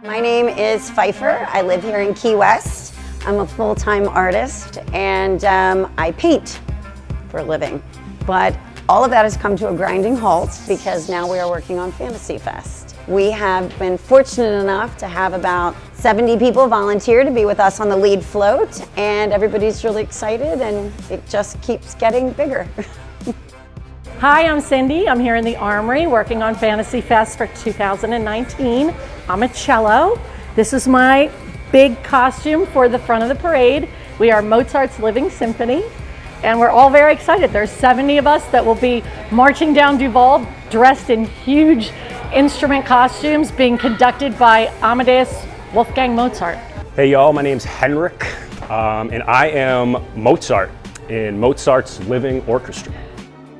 My name is Pfeiffer. I live here in Key West. I'm a full-time artist and I paint for a living. But all of that has come to a grinding halt because now we are working on Fantasy Fest. We have been fortunate enough to have about 70 people volunteer to be with us on the lead float, and everybody's really excited and it just keeps getting bigger. Hi, I'm Cindy. I'm here in the Armory working on Fantasy Fest for 2019. I'm a cello. This is my big costume for the front of the parade. We are Mozart's Living Symphony, and we're all very excited. There's 70 of us that will be marching down Duval dressed in huge instrument costumes being conducted by Amadeus Wolfgang Mozart. Hey y'all, my name's Henrik, and I am Mozart in Mozart's Living Orchestra.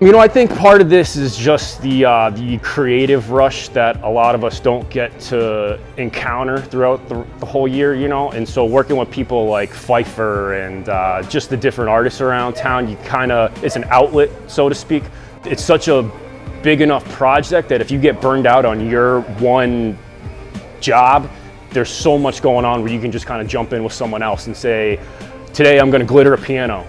You know, I think part of this is just the creative rush that a lot of us don't get to encounter throughout the whole year, you know? And so working with people like Pfeiffer and just the different artists around town, it's an outlet, so to speak. It's such a big enough project that if you get burned out on your one job, there's so much going on where you can just kind of jump in with someone else and say, today I'm gonna glitter a piano.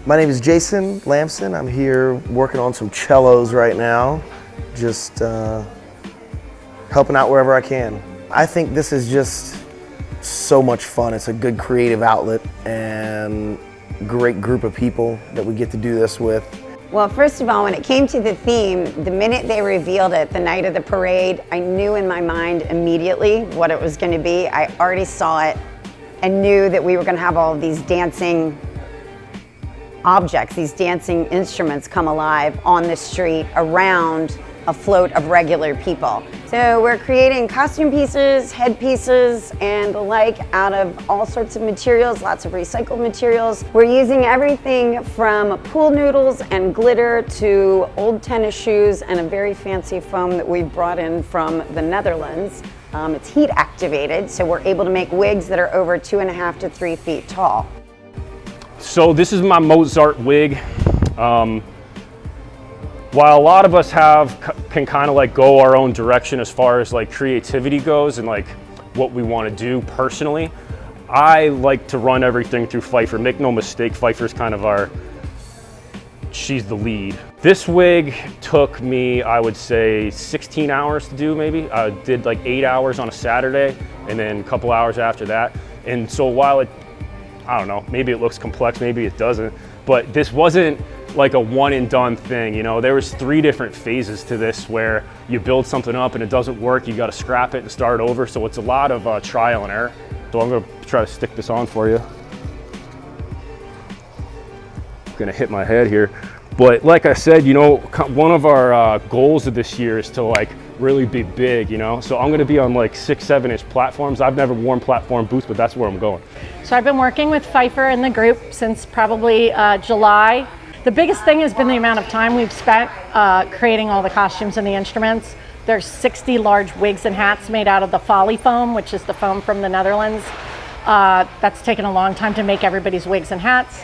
My name is Jason Lamson. I'm here working on some cellos right now, just helping out wherever I can. I think this is just so much fun. It's a good creative outlet and great group of people that we get to do this with. Well, first of all, when it came to the theme, the minute they revealed it, the night of the parade, I knew in my mind immediately what it was going to be. I already saw it and knew that we were going to have all of these dancing objects, these dancing instruments come alive on the street around a float of regular people. So we're creating costume pieces, headpieces, and the like out of all sorts of materials, lots of recycled materials. We're using everything from pool noodles and glitter to old tennis shoes and a very fancy foam that we've brought in from the Netherlands. It's heat activated, so we're able to make wigs that are over 2.5 to 3 feet tall. So this is my Mozart wig. While a lot of us can kind of like go our own direction as far as like creativity goes and like what we want to do personally, I like to run everything through Pfeiffer. Make no mistake, Pfeiffer's kind of she's the lead. This wig took me, I would say, 16 hours to do maybe. I did like 8 hours on a Saturday and then a couple hours after that. And so while I don't know, maybe it looks complex, maybe it doesn't, but this wasn't like a one and done thing, you know? There was 3 different phases to this where you build something up and it doesn't work, you gotta scrap it and start over, so it's a lot of trial and error. So I'm gonna try to stick this on for you. I'm gonna hit my head here. But like I said, you know, one of our goals of this year is to like really be big, you know? So I'm gonna be on like 6-7 inch platforms. I've never worn platform boots, but that's where I'm going. So I've been working with Pfeiffer in the group since probably July. The biggest thing has been the amount of time we've spent creating all the costumes and the instruments. There's 60 large wigs and hats made out of the Folly foam, which is the foam from the Netherlands. That's taken a long time to make everybody's wigs and hats.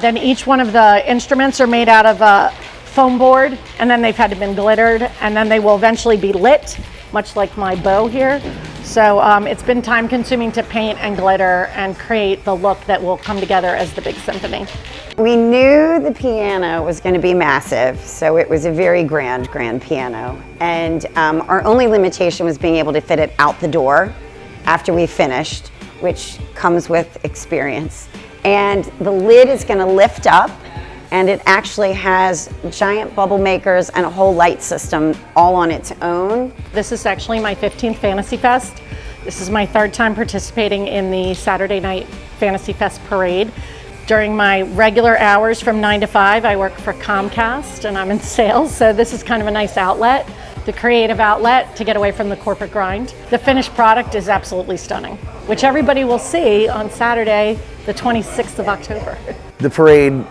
Then each one of the instruments are made out of a foam board, and then they've had to been glittered, and then they will eventually be lit, much like my bow here. So it's been time consuming to paint and glitter and create the look that will come together as the big symphony. We knew the piano was going to be massive, so it was a very grand piano. And our only limitation was being able to fit it out the door after we finished, which comes with experience. And the lid is going to lift up, and it actually has giant bubble makers and a whole light system all on its own. This is actually my 15th Fantasy Fest. This is my 3rd time participating in the Saturday night Fantasy Fest parade. During my regular hours from 9 to 5, I work for Comcast and I'm in sales, so this is kind of a nice outlet, the creative outlet to get away from the corporate grind. The finished product is absolutely stunning, which everybody will see on Saturday, the 26th of October. The parade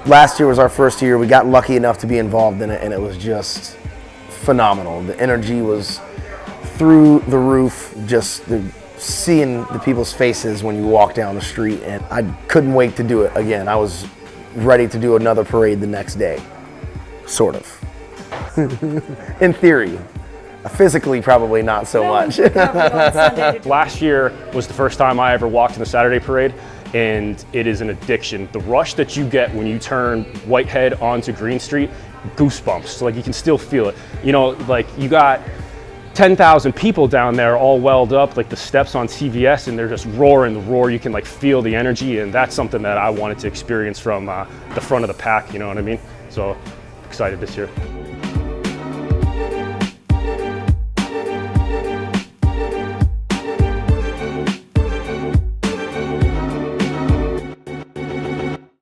last year was our first year. We got lucky enough to be involved in it, and it was just phenomenal. The energy was through the roof, just seeing the people's faces when you walk down the street, and I couldn't wait to do it again. I was ready to do another parade the next day, sort of. In theory. Physically, probably not so much. Last year was the first time I ever walked in the Saturday parade, and it is an addiction. The rush that you get when you turn Whitehead onto Green Street, goosebumps. Like, you can still feel it. You know, like, you got 10,000 people down there all welled up, like the steps on CVS, and they're just roaring the roar. You can like feel the energy, and that's something that I wanted to experience from the front of the pack, you know what I mean? So excited this year.